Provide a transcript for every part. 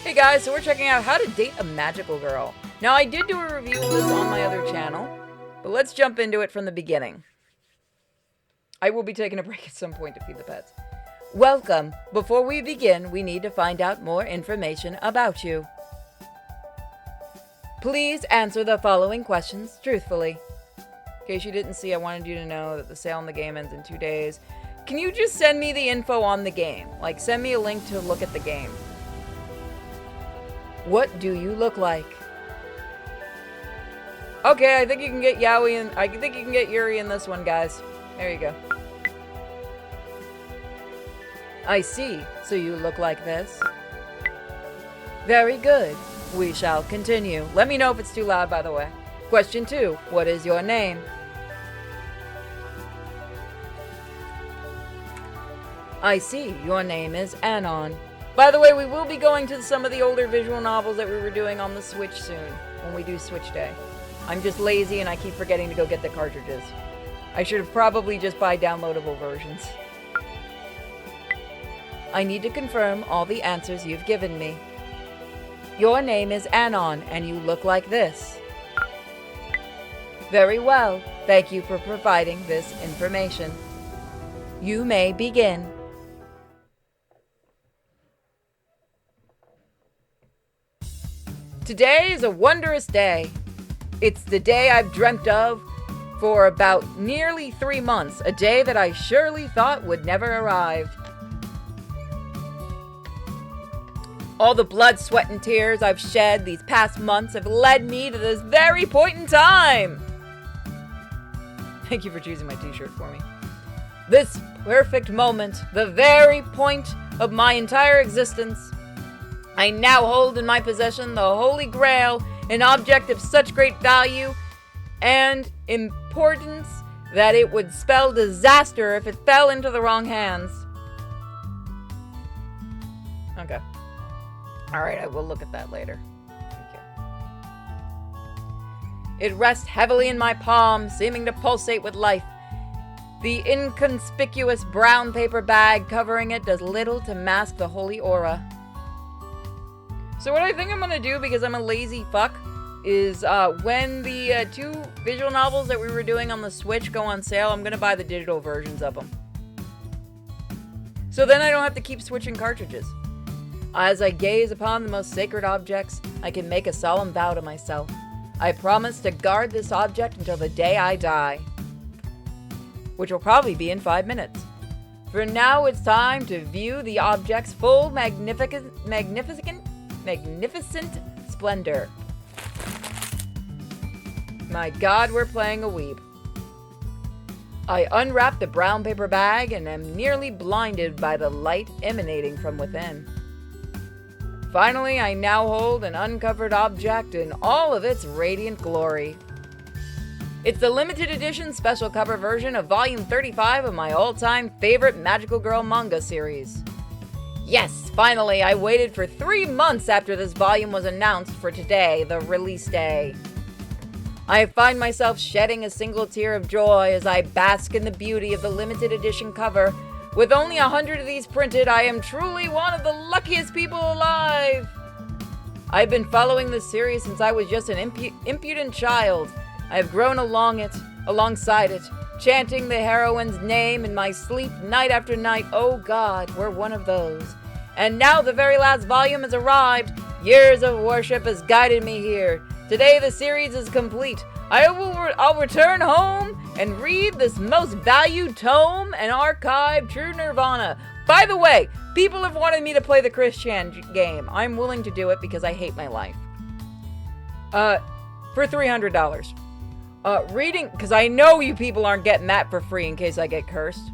Hey guys, so we're checking out How to Date a Magical Girl. Now, I did do a review of this on my other channel, but let's jump into it from the beginning. I will be taking a break at some point to feed the pets. Welcome. Before we begin, we need to find out more information about you. Please answer the following questions truthfully. In case you didn't see, I wanted you to know that the sale on the game ends in 2 days. Can you just send me the info on the game? Like, send me a link to look at the game. What do you look like? Okay, I think you can get Yaoi and I think you can get Yuri in this one, guys. There you go. I see. So you look like this? Very good. We shall continue. Let me know if it's too loud, by the way. Question 2. What is your name? I see. Your name is Anon. By the way, we will be going to some of the older visual novels that we were doing on the Switch soon, when we do Switch Day. I'm just lazy and I keep forgetting to go get the cartridges. I should have probably just buy downloadable versions. I need to confirm all the answers you've given me. Your name is Anon, and you look like this. Very well. Thank you for providing this information. You may begin. Today is a wondrous day. It's the day I've dreamt of for about nearly 3 months, a day that I surely thought would never arrive. All the blood, sweat, and tears I've shed these past months have led me to this very point in time. Thank you for choosing my t-shirt for me. This perfect moment, the very point of my entire existence. I now hold in my possession the Holy Grail, an object of such great value and importance that it would spell disaster if it fell into the wrong hands. Okay. Alright, I will look at that later. Thank you. It rests heavily in my palm, seeming to pulsate with life. The inconspicuous brown paper bag covering it does little to mask the holy aura. So what I think I'm gonna do, because I'm a lazy fuck, is when the 2 visual novels that we were doing on the Switch go on sale, I'm gonna buy the digital versions of them. So then I don't have to keep switching cartridges. As I gaze upon the most sacred objects, I can make a solemn vow to myself. I promise to guard this object until the day I die. Which will probably be in 5 minutes. For now, it's time to view the object's full magnificent splendor. My God, we're playing a weeb. I unwrap the brown paper bag and am nearly blinded by the light emanating from within. Finally, I now hold an uncovered object in all of its radiant glory. It's the limited edition special cover version of Volume 35 of my all-time favorite Magical Girl manga series. Yes, finally, I waited for 3 months after this volume was announced for today, the release day. I find myself shedding a single tear of joy as I bask in the beauty of the limited edition cover. With only 100 of these printed, I am truly one of the luckiest people alive. I've been following this series since I was just an impudent child. I have grown alongside it, chanting the heroine's name in my sleep night after night. Oh God, we're one of those. And now the very last volume has arrived. Years of worship has guided me here. Today the series is complete. I'll return home and read this most valued tome and archive, True Nirvana. By the way, people have wanted me to play the Christian game. I'm willing to do it because I hate my life. For $300. Reading, because I know you people aren't getting that for free in case I get cursed.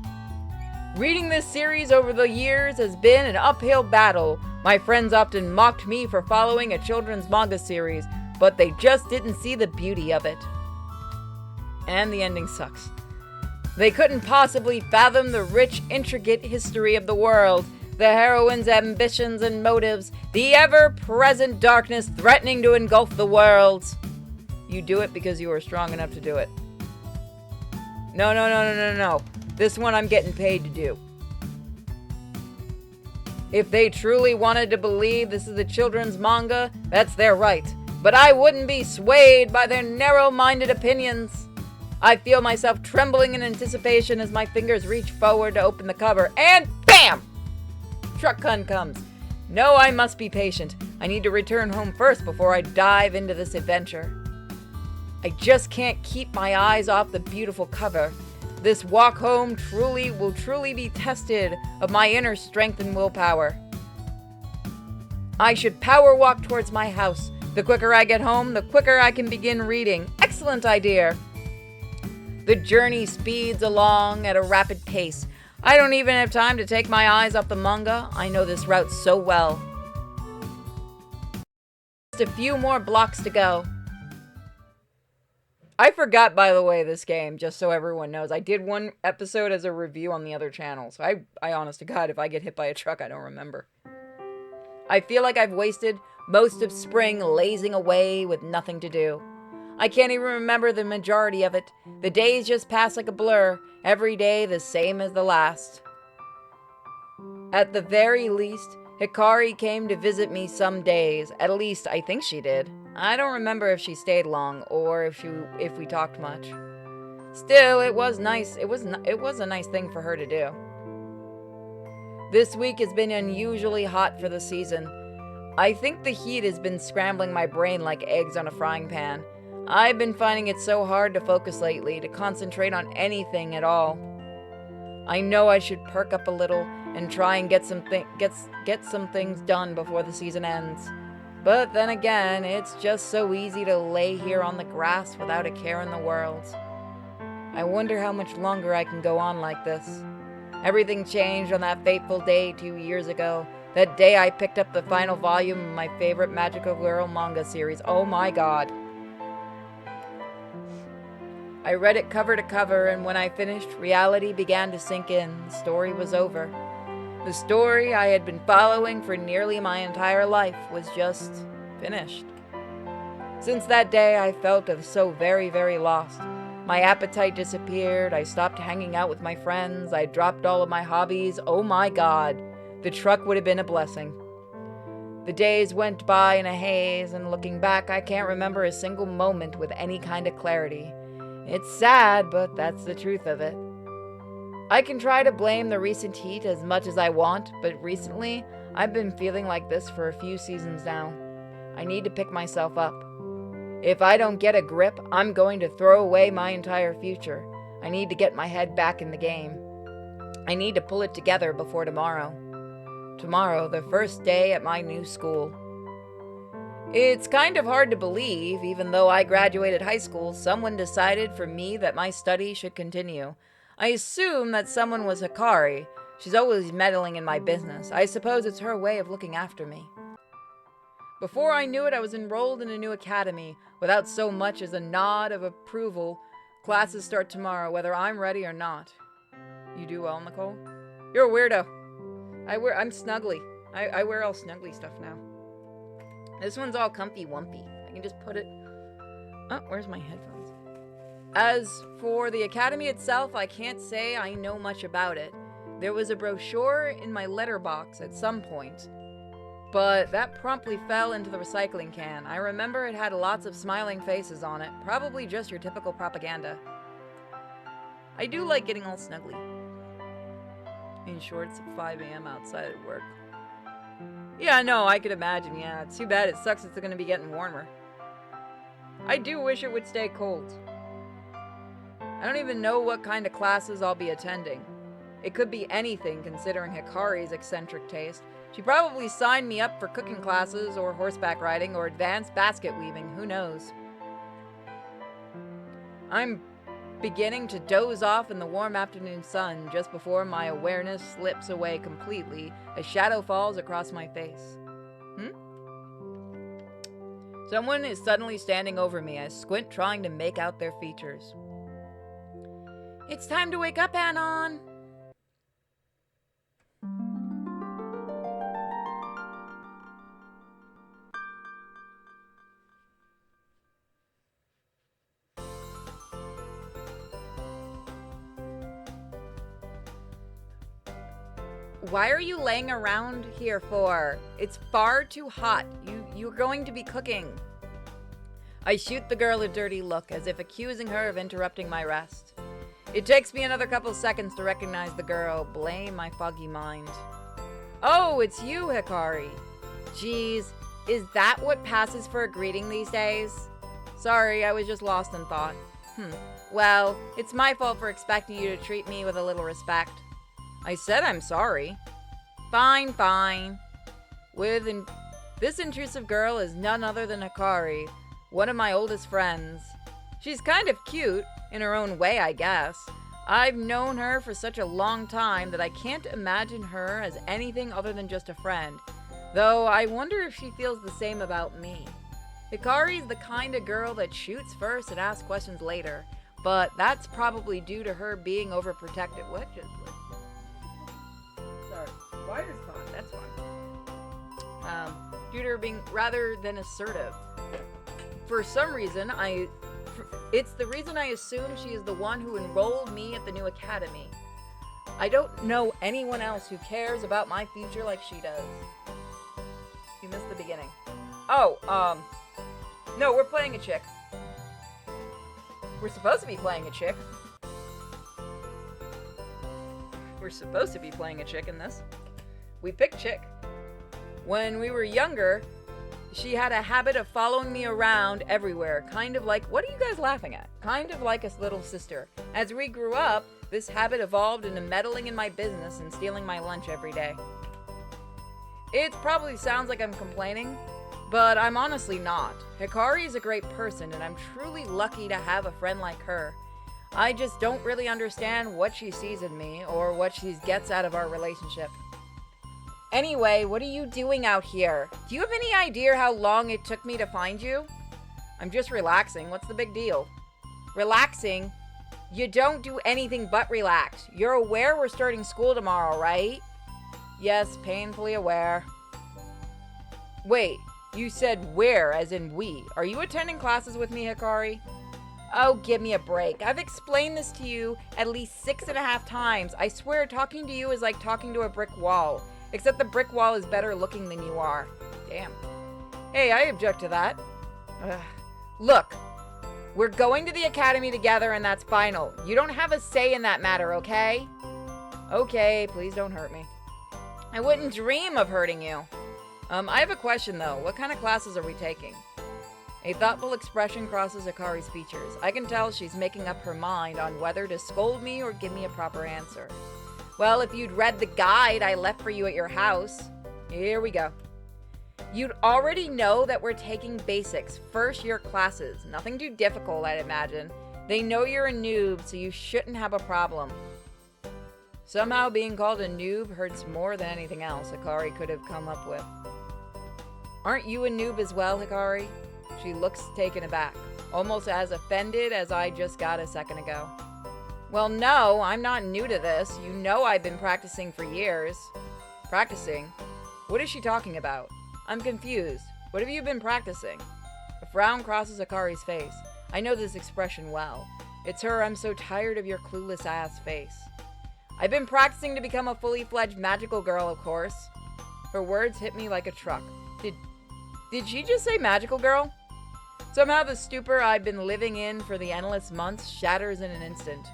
Reading this series over the years has been an uphill battle. My friends often mocked me for following a children's manga series, but they just didn't see the beauty of it. And the ending sucks. They couldn't possibly fathom the rich, intricate history of the world, the heroine's ambitions and motives, the ever-present darkness threatening to engulf the world. You do it because you are strong enough to do it. No. This one I'm getting paid to do. If they truly wanted to believe this is a children's manga, that's their right. But I wouldn't be swayed by their narrow-minded opinions. I feel myself trembling in anticipation as my fingers reach forward to open the cover, and BAM! Truck-kun comes. No, I must be patient. I need to return home first before I dive into this adventure. I just can't keep my eyes off the beautiful cover. This walk home will truly be tested of my inner strength and willpower. I should power walk towards my house. The quicker I get home, the quicker I can begin reading. Excellent idea. The journey speeds along at a rapid pace. I don't even have time to take my eyes off the manga. I know this route so well. Just a few more blocks to go. I forgot, by the way, this game, just so everyone knows. I did one episode as a review on the other channel, so I honest to God, if I get hit by a truck, I don't remember. I feel like I've wasted most of spring lazing away with nothing to do. I can't even remember the majority of it. The days just pass like a blur, every day the same as the last. At the very least, Hikari came to visit me some days. At least, I think she did. I don't remember if she stayed long or if we talked much. Still, it was nice. It was a nice thing for her to do. This week has been unusually hot for the season. I think the heat has been scrambling my brain like eggs on a frying pan. I've been finding it so hard to focus lately, to concentrate on anything at all. I know I should perk up a little and try and get some things done before the season ends. But then again, it's just so easy to lay here on the grass without a care in the world. I wonder how much longer I can go on like this. Everything changed on that fateful day 2 years ago. That day I picked up the final volume of my favorite Magical Girl manga series. Oh my god. I read it cover to cover, and when I finished, reality began to sink in. The story was over. The story I had been following for nearly my entire life was just finished. Since that day, I felt so very, very lost. My appetite disappeared. I stopped hanging out with my friends. I dropped all of my hobbies. Oh my god. The truck would have been a blessing. The days went by in a haze, and looking back, I can't remember a single moment with any kind of clarity. It's sad, but that's the truth of it. I can try to blame the recent heat as much as I want, but recently, I've been feeling like this for a few seasons now. I need to pick myself up. If I don't get a grip, I'm going to throw away my entire future. I need to get my head back in the game. I need to pull it together before tomorrow. Tomorrow, the first day at my new school. It's kind of hard to believe, even though I graduated high school, someone decided for me that my study should continue. I assume that someone was Hikari. She's always meddling in my business. I suppose it's her way of looking after me. Before I knew it, I was enrolled in a new academy. Without so much as a nod of approval, classes start tomorrow, whether I'm ready or not. You do well, Nicole? You're a weirdo. I'm snuggly. I wear all snuggly stuff now. This one's all comfy wumpy. I can just put it... Oh, where's my headphones? As for the academy itself, I can't say I know much about it. There was a brochure in my letterbox at some point, but that promptly fell into the recycling can. I remember it had lots of smiling faces on it, probably just your typical propaganda. I do like getting all snuggly. In shorts at 5 a.m. outside at work. Yeah, no, I could imagine, yeah. It's too bad it sucks it's gonna be getting warmer. I do wish it would stay cold. I don't even know what kind of classes I'll be attending. It could be anything, considering Hikari's eccentric taste. She probably signed me up for cooking classes, or horseback riding, or advanced basket weaving, who knows. I'm beginning to doze off in the warm afternoon sun just before my awareness slips away completely. A shadow falls across my face. Someone is suddenly standing over me. I squint, trying to make out their features. It's time to wake up, Anon! Why are you laying around here for? It's far too hot. You're going to be cooking. I shoot the girl a dirty look, as if accusing her of interrupting my rest. It takes me another couple seconds to recognize the girl. Blame my foggy mind. Oh, it's you, Hikari. Geez, is that what passes for a greeting these days? Sorry, I was just lost in thought. Well, it's my fault for expecting you to treat me with a little respect. I said I'm sorry. Fine. This intrusive girl is none other than Hikari, one of my oldest friends. She's kind of cute, in her own way, I guess. I've known her for such a long time that I can't imagine her as anything other than just a friend, though I wonder if she feels the same about me. Hikari's the kind of girl that shoots first and asks questions later, but that's probably due to her being overprotective. Sorry, wire's gone, that's fine. Due to her being rather than assertive. For some reason, it's the reason I assume she is the one who enrolled me at the new academy. I don't know anyone else who cares about my future like she does. You missed the beginning. No, we're playing a chick. We're supposed to be playing a chick. We're supposed to be playing a chick in this. We picked chick. When we were younger, she had a habit of following me around everywhere, kind of like, what are you guys laughing at? Kind of like a little sister. As we grew up, this habit evolved into meddling in my business and stealing my lunch every day. It probably sounds like I'm complaining, but I'm honestly not. Hikari is a great person, and I'm truly lucky to have a friend like her. I just don't really understand what she sees in me, or what she gets out of our relationship. Anyway, what are you doing out here? Do you have any idea how long it took me to find you? I'm just relaxing. What's the big deal? Relaxing? You don't do anything but relax. You're aware we're starting school tomorrow, right? Yes, painfully aware. Wait, you said where, as in we. Are you attending classes with me, Hikari? Oh, give me a break. I've explained this to you at least 6.5 times. I swear, talking to you is like talking to a brick wall. Except the brick wall is better looking than you are. Damn. Hey, I object to that. Look, we're going to the academy together and that's final. You don't have a say in that matter, okay? Okay, please don't hurt me. I wouldn't dream of hurting you. I have a question though. What kind of classes are we taking? A thoughtful expression crosses Hikari's features. I can tell she's making up her mind on whether to scold me or give me a proper answer. Well, if you'd read the guide I left for you at your house. Here we go. You'd already know that we're taking basics, first-year classes. Nothing too difficult, I'd imagine. They know you're a noob, so you shouldn't have a problem. Somehow being called a noob hurts more than anything else Hikari could have come up with. Aren't you a noob as well, Hikari? She looks taken aback, almost as offended as I just got a second ago. Well, no, I'm not new to this. You know I've been practicing for years. Practicing? What is she talking about? I'm confused. What have you been practicing? A frown crosses Hikari's face. I know this expression well. It's her I'm so tired of your clueless ass face. I've been practicing to become a fully fledged magical girl, of course. Her words hit me like a truck. Did she just say magical girl? Somehow the stupor I've been living in for the endless months shatters in an instant.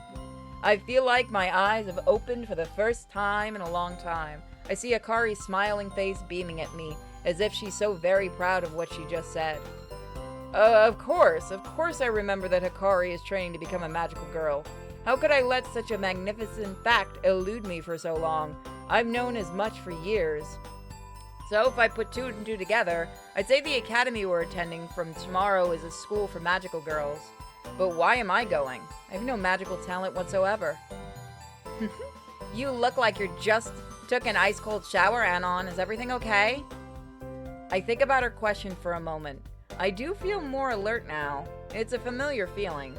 I feel like my eyes have opened for the first time in a long time. I see Hikari's smiling face beaming at me, as if she's so very proud of what she just said. Of course I remember that Hikari is training to become a magical girl. How could I let such a magnificent fact elude me for so long? I've known as much for years. So if I put two and two together, I'd say the academy we're attending from tomorrow is a school for magical girls. But why am I going? I have no magical talent whatsoever. You look like you just took an ice-cold shower, Anon. Is everything okay? I think about her question for a moment. I do feel more alert now. It's a familiar feeling.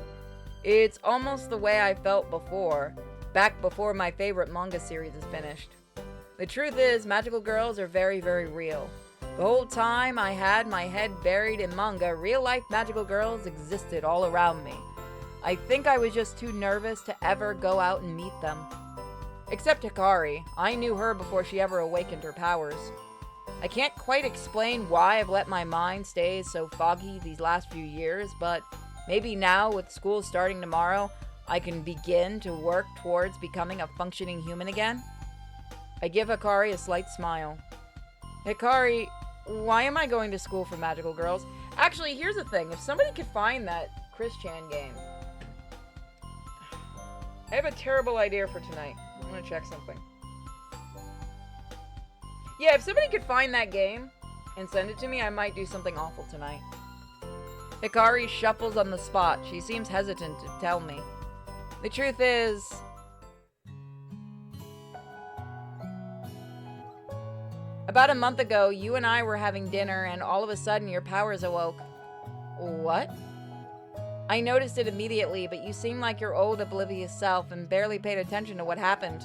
It's almost the way I felt before, back before my favorite manga series is finished. The truth is, magical girls are very, very real. The whole time I had my head buried in manga, real-life magical girls existed all around me. I think I was just too nervous to ever go out and meet them. Except Hikari. I knew her before she ever awakened her powers. I can't quite explain why I've let my mind stay so foggy these last few years, but maybe now, with school starting tomorrow, I can begin to work towards becoming a functioning human again. I give Hikari a slight smile. Hikari, why am I going to school for magical girls? Actually, here's the thing. If somebody could find that Chris Chan game, I have a terrible idea for tonight. I'm gonna check something. Yeah, if somebody could find that game and send it to me, I might do something awful tonight. Hikari shuffles on the spot. She seems hesitant to tell me. The truth is, about a month ago, you and I were having dinner and all of a sudden your powers awoke. What? I noticed it immediately, but you seemed like your old oblivious self and barely paid attention to what happened.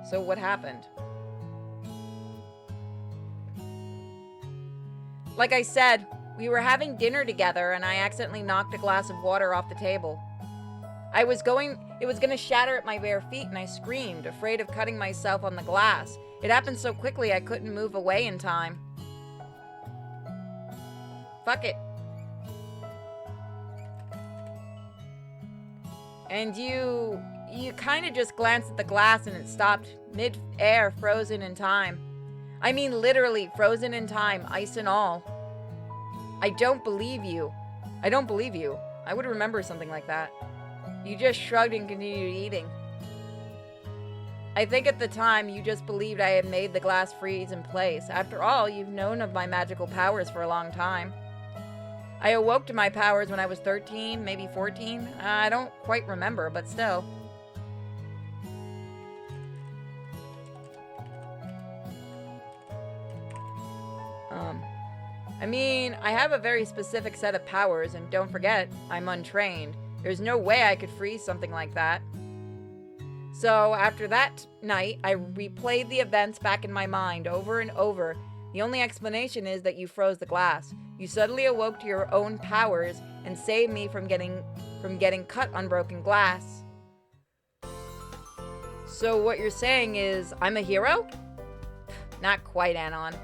So what happened? Like I said, we were having dinner together and I accidentally knocked a glass of water off the table. It was going to shatter at my bare feet and I screamed, afraid of cutting myself on the glass. It happened so quickly I couldn't move away in time. Fuck it. And you kind of just glanced at the glass and it stopped mid-air, frozen in time. I mean literally frozen in time, ice and all. I don't believe you. I don't believe you. I would remember something like that. You just shrugged and continued eating. I think at the time you just believed I had made the glass freeze in place. After all, you've known of my magical powers for a long time. I awoke to my powers when I was 13, maybe 14. I don't quite remember, but still. I mean, I have a very specific set of powers, and don't forget, I'm untrained. There's no way I could freeze something like that. So, after that night, I replayed the events back in my mind over and over. The only explanation is that you froze the glass. You suddenly awoke to your own powers and saved me from getting cut on broken glass. So what you're saying is I'm a hero? Not quite, Anon.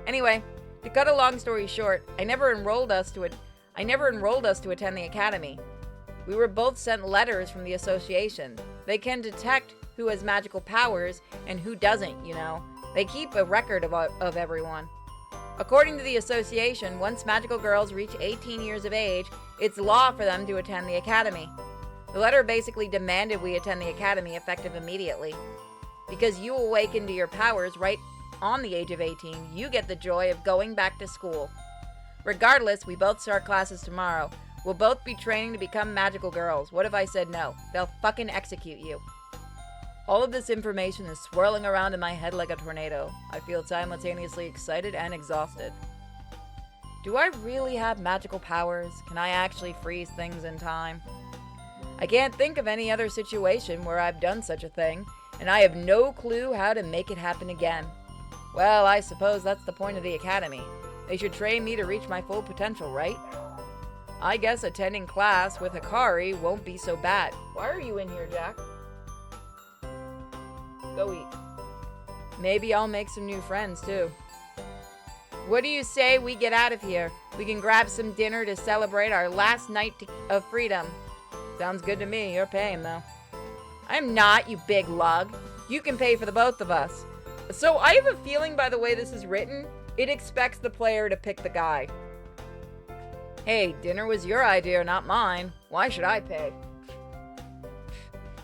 Anyway, to cut a long story short, I never enrolled us to attend the academy. We were both sent letters from the association. They can detect who has magical powers and who doesn't, you know. They keep a record of everyone. According to the association, once magical girls reach 18 years of age, it's law for them to attend the academy. The letter basically demanded we attend the academy effective immediately. Because you awaken to your powers right on the age of 18, you get the joy of going back to school. Regardless, we both start classes tomorrow. We'll both be training to become magical girls. What if I said no? They'll fucking execute you. All of this information is swirling around in my head like a tornado. I feel simultaneously excited and exhausted. Do I really have magical powers? Can I actually freeze things in time? I can't think of any other situation where I've done such a thing, and I have no clue how to make it happen again. Well, I suppose that's the point of the academy. They should train me to reach my full potential, right? I guess attending class with Hikari won't be so bad. Why are you in here, Jack? Go eat. Maybe I'll make some new friends, too. What do you say we get out of here? We can grab some dinner to celebrate our last night of freedom. Sounds good to me. You're paying, though. I'm not, you big lug. You can pay for the both of us. So I have a feeling, by the way this is written, it expects the player to pick the guy. Hey, dinner was your idea, not mine. Why should I pay?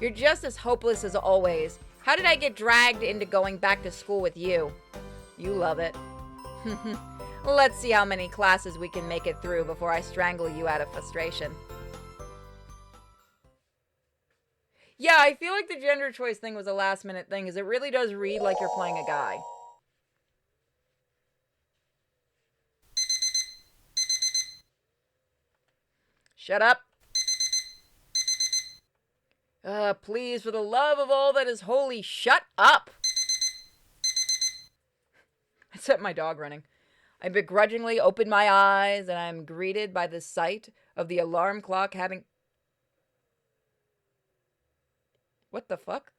You're just as hopeless as always. How did I get dragged into going back to school with you? You love it. Let's see how many classes we can make it through before I strangle you out of frustration. Yeah, I feel like the gender choice thing was a last minute thing, because it really does read like you're playing a guy. Shut up. Please, for the love of all that is holy, shut up! I set my dog running. I begrudgingly open my eyes, and I am greeted by the sight of the alarm clock having... What the fuck?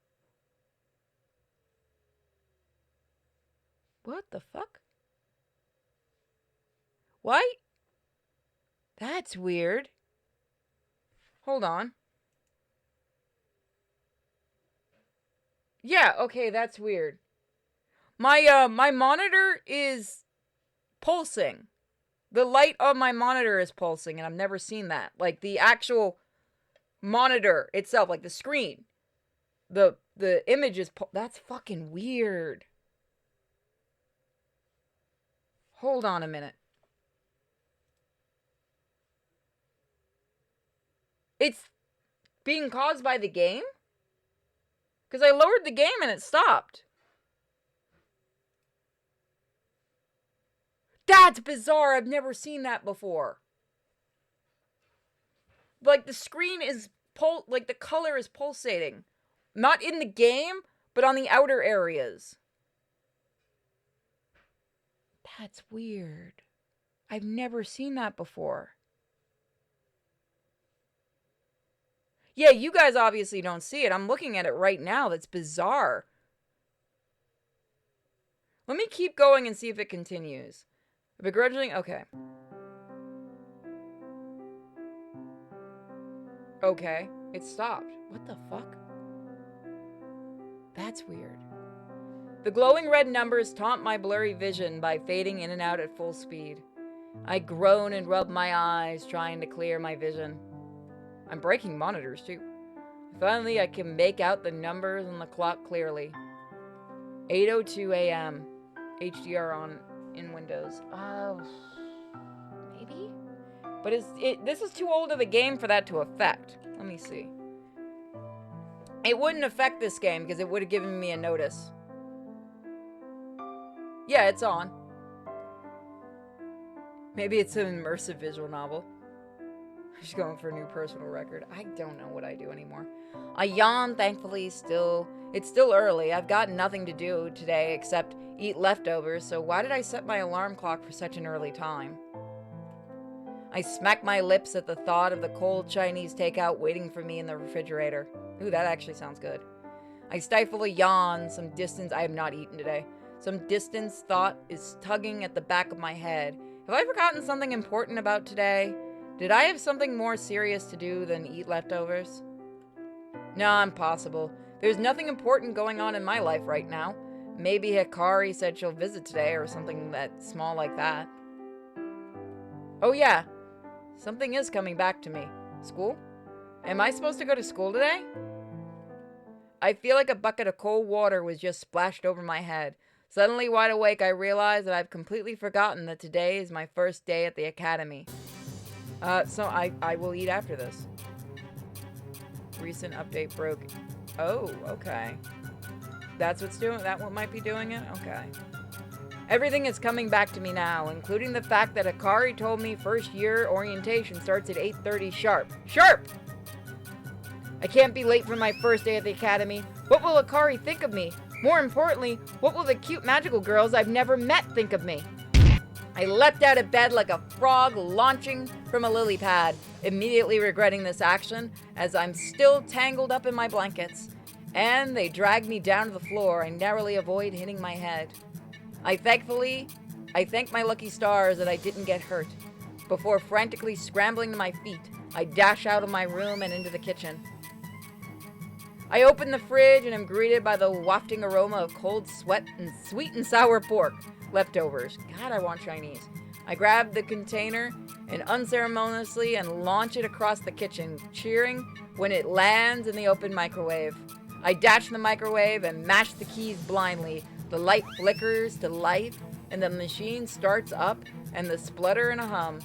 What the fuck? Why? That's weird. Hold on. Yeah, okay, that's weird. My monitor is pulsing. The light on my monitor is pulsing, and I've never seen that. Like the actual monitor itself, like the screen. The image is that's fucking weird. Hold on a minute. It's being caused by the game? Because I lowered the game and it stopped. That's bizarre. I've never seen that before. Like the screen is like the color is pulsating. Not in the game, but on the outer areas. That's weird. I've never seen that before. Yeah, you guys obviously don't see it. I'm looking at it right now. That's bizarre. Let me keep going and see if it continues. Begrudgingly? Okay. Okay. It stopped. What the fuck? That's weird. The glowing red numbers taunt my blurry vision by fading in and out at full speed. I groan and rub my eyes, trying to clear my vision. I'm breaking monitors, too. Finally, I can make out the numbers on the clock clearly. 8:02 a.m. HDR on in Windows. Oh, maybe? But this is too old of a game for that to affect. Let me see. It wouldn't affect this game because it would have given me a notice. Yeah, it's on. Maybe it's an immersive visual novel. I'm just going for a new personal record. I don't know what I do anymore. I yawn, thankfully, it's still early. I've got nothing to do today except eat leftovers, so why did I set my alarm clock for such an early time? I smack my lips at the thought of the cold Chinese takeout waiting for me in the refrigerator. Ooh, that actually sounds good. I stifle a yawn, I have not eaten today. Some distant thought is tugging at the back of my head. Have I forgotten something important about today? Did I have something more serious to do than eat leftovers? No, impossible. There's nothing important going on in my life right now. Maybe Hikari said she'll visit today or something that small like that. Oh yeah, something is coming back to me. School? Am I supposed to go to school today? I feel like a bucket of cold water was just splashed over my head. Suddenly wide awake, I realize that I've completely forgotten that today is my first day at the academy. So I will eat after this. Recent update broke. Oh, okay. That's what's doing, that what might be doing it? Okay. Everything is coming back to me now, including the fact that Hikari told me first year orientation starts at 8:30 sharp. Sharp! I can't be late for my first day at the academy. What will Hikari think of me? More importantly, what will the cute magical girls I've never met think of me? I leapt out of bed like a frog launching from a lily pad, immediately regretting this action as I'm still tangled up in my blankets. And they dragged me down to the floor. I narrowly avoid hitting my head. I thank my lucky stars that I didn't get hurt. Before frantically scrambling to my feet, I dash out of my room and into the kitchen. I open the fridge and am greeted by the wafting aroma of cold sweat and sweet and sour pork. Leftovers. God, I want Chinese. I grab the container and unceremoniously and launch it across the kitchen, cheering when it lands in the open microwave. I dash in the microwave and mash the keys blindly. The light flickers to life, and the machine starts up, and the splutter and a hum.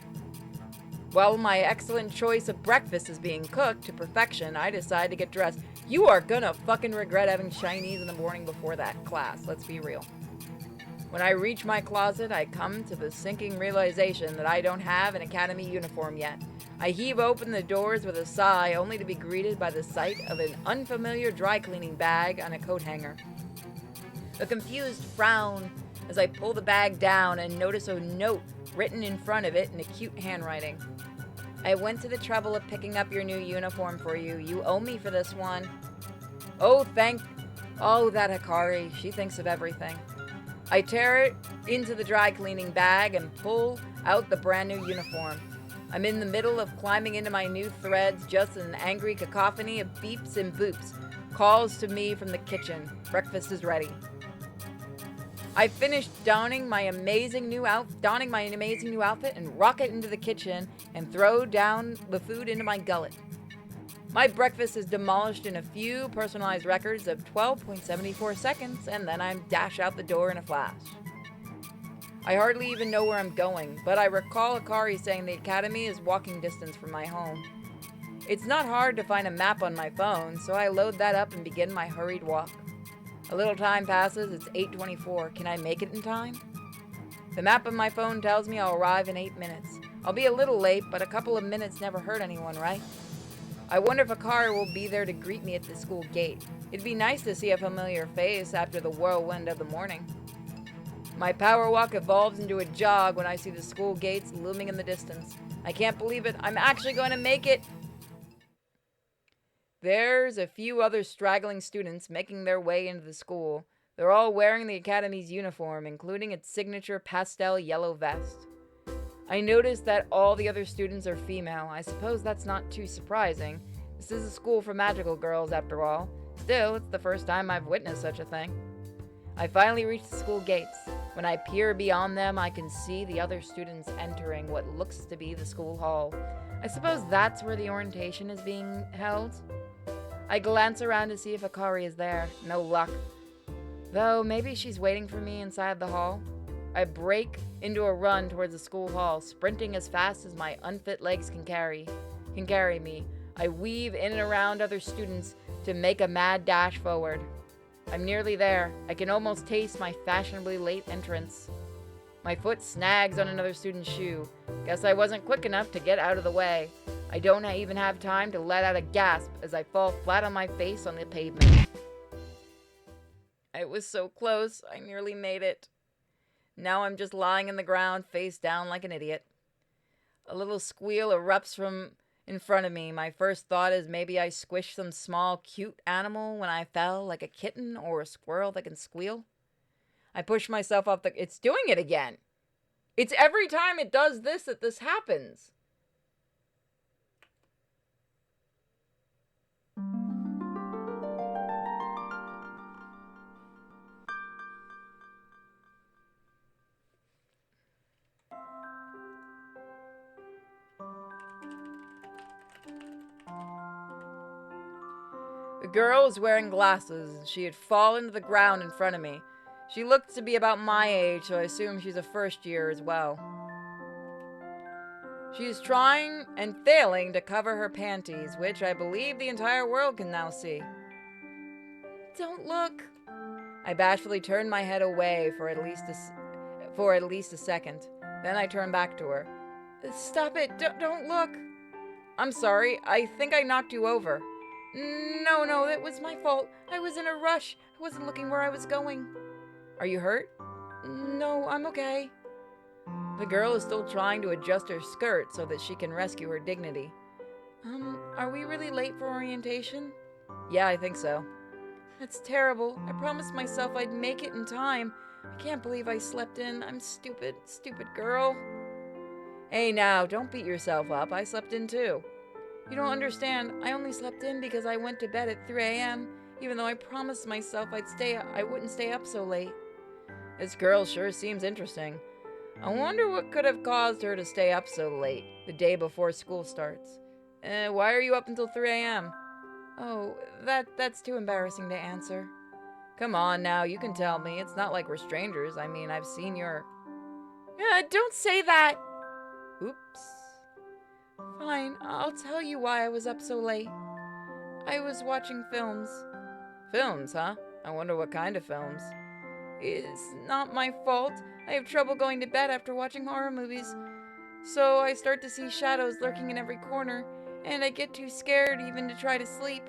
While my excellent choice of breakfast is being cooked to perfection, I decide to get dressed. You are gonna fucking regret having Chinese in the morning before that class, let's be real. When I reach my closet, I come to the sinking realization that I don't have an academy uniform yet. I heave open the doors with a sigh, only to be greeted by the sight of an unfamiliar dry cleaning bag on a coat hanger. A confused frown as I pull the bag down and notice a note written in front of it in a cute handwriting. I went to the trouble of picking up your new uniform for you. You owe me for this one. Oh, that Hikari. She thinks of everything. I tear it into the dry cleaning bag and pull out the brand new uniform. I'm in the middle of climbing into my new threads just as an angry cacophony of beeps and boops calls to me from the kitchen. Breakfast is ready. I finished donning my amazing new outfit and rocket into the kitchen and throw down the food into my gullet. My breakfast is demolished in a few personalized records of 12.74 seconds, and then I'm dash out the door in a flash. I hardly even know where I'm going, but I recall Akari saying the academy is walking distance from my home. It's not hard to find a map on my phone, so I load that up and begin my hurried walk. A little time passes, it's 8:24. Can I make it in time? The map on my phone tells me I'll arrive in 8 minutes. I'll be a little late, but a couple of minutes never hurt anyone, right? I wonder if Akari will be there to greet me at the school gate. It'd be nice to see a familiar face after the whirlwind of the morning. My power walk evolves into a jog when I see the school gates looming in the distance. I can't believe it. I'm actually going to make it. There's a few other straggling students making their way into the school. They're all wearing the academy's uniform, including its signature pastel yellow vest. I notice that all the other students are female. I suppose that's not too surprising. This is a school for magical girls, after all. Still, it's the first time I've witnessed such a thing. I finally reach the school gates. When I peer beyond them, I can see the other students entering what looks to be the school hall. I suppose that's where the orientation is being held. I glance around to see if Akari is there. No luck. Though maybe she's waiting for me inside the hall. I break into a run towards the school hall, sprinting as fast as my unfit legs can carry me. I weave in and around other students to make a mad dash forward. I'm nearly there. I can almost taste my fashionably late entrance. My foot snags on another student's shoe. Guess I wasn't quick enough to get out of the way. I don't even have time to let out a gasp as I fall flat on my face on the pavement. I was so close. I nearly made it. Now I'm just lying in the ground, face down like an idiot. A little squeal erupts from in front of me. My first thought is maybe I squished some small, cute animal when I fell, like a kitten or a squirrel that can squeal. I push myself off the... It's doing it again. It's every time it does this that this happens. The girl was wearing glasses, and she had fallen to the ground in front of me. She looked to be about my age, so I assume she's a first year as well. She is trying and failing to cover her panties, which I believe the entire world can now see. Don't look. I bashfully turned my head away for at least a second. Then I turned back to her. Stop it, don't look. I'm sorry, I think I knocked you over. No, that was my fault. I was in a rush. I wasn't looking where I was going. Are you hurt? No, I'm okay. The girl is still trying to adjust her skirt so that she can rescue her dignity. Are we really late for orientation? Yeah, I think so. That's terrible. I promised myself I'd make it in time. I can't believe I slept in. I'm stupid girl. Hey now, don't beat yourself up. I slept in too. You don't understand. I only slept in because I went to bed at 3 a.m., even though I promised myself I wouldn't stay up so late. This girl sure seems interesting. I wonder what could have caused her to stay up so late, the day before school starts. Why are you up until 3 a.m.? Oh, that's too embarrassing to answer. Come on now, you can tell me. It's not like we're strangers. I mean, I've seen your... Don't say that! Oops. Fine, I'll tell you why I was up so late. I was watching films. Films, huh? I wonder what kind of films. It's not my fault. I have trouble going to bed after watching horror movies. So I start to see shadows lurking in every corner, and I get too scared even to try to sleep.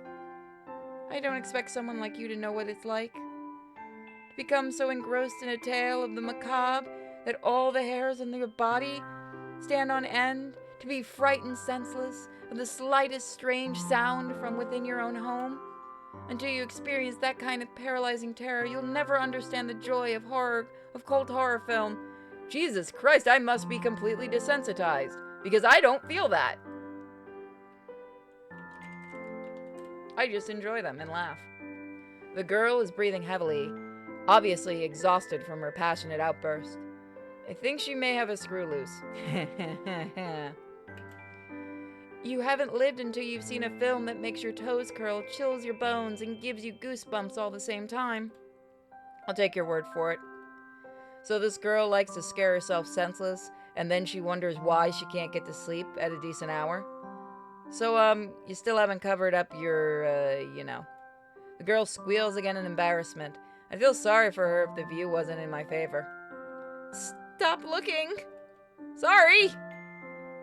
I don't expect someone like you to know what it's like. To become so engrossed in a tale of the macabre that all the hairs on your body stand on end, to be frightened senseless of the slightest strange sound from within your own home. Until you experience that kind of paralyzing terror, you'll never understand the joy of horror of cult horror film. Jesus Christ, I must be completely desensitized, because I don't feel that. I just enjoy them and laugh. The girl is breathing heavily, obviously exhausted from her passionate outburst. I think she may have a screw loose. You haven't lived until you've seen a film that makes your toes curl, chills your bones, and gives you goosebumps all the same time. I'll take your word for it. So this girl likes to scare herself senseless, and then she wonders why she can't get to sleep at a decent hour. So, you still haven't covered up your, you know. The girl squeals again in embarrassment. I feel sorry for her if the view wasn't in my favor. Stop looking! Sorry!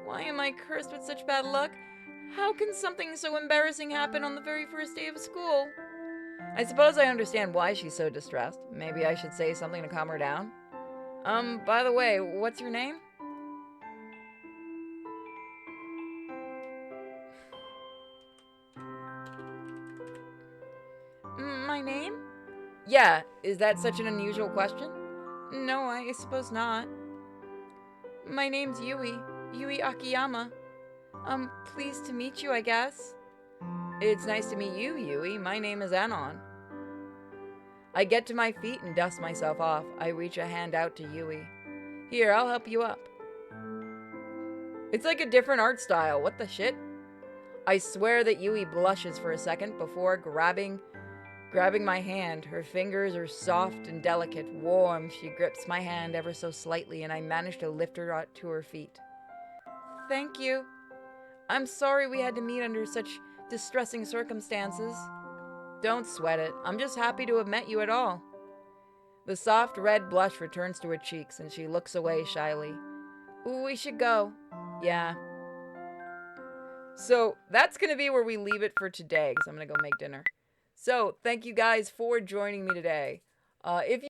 Why am I cursed with such bad luck? How can something so embarrassing happen on the very first day of school? I suppose I understand why she's so distressed. Maybe I should say something to calm her down. By the way, what's your name? My name? Yeah, is that such an unusual question? No, I suppose not. My name's Yui Akiyama. Pleased to meet you, I guess. It's nice to meet you, Yui. My name is Anon. I get to my feet and dust myself off. I reach a hand out to Yui. Here, I'll help you up. It's like a different art style. What the shit? I swear that Yui blushes for a second before grabbing my hand. Her fingers are soft and delicate, warm. She grips my hand ever so slightly, and I manage to lift her to her feet. Thank you. I'm sorry we had to meet under such distressing circumstances. Don't sweat it. I'm just happy to have met you at all. The soft red blush returns to her cheeks, and she looks away shyly. We should go. Yeah. So that's going to be where we leave it for today, because I'm going to go make dinner. So thank you guys for joining me today. If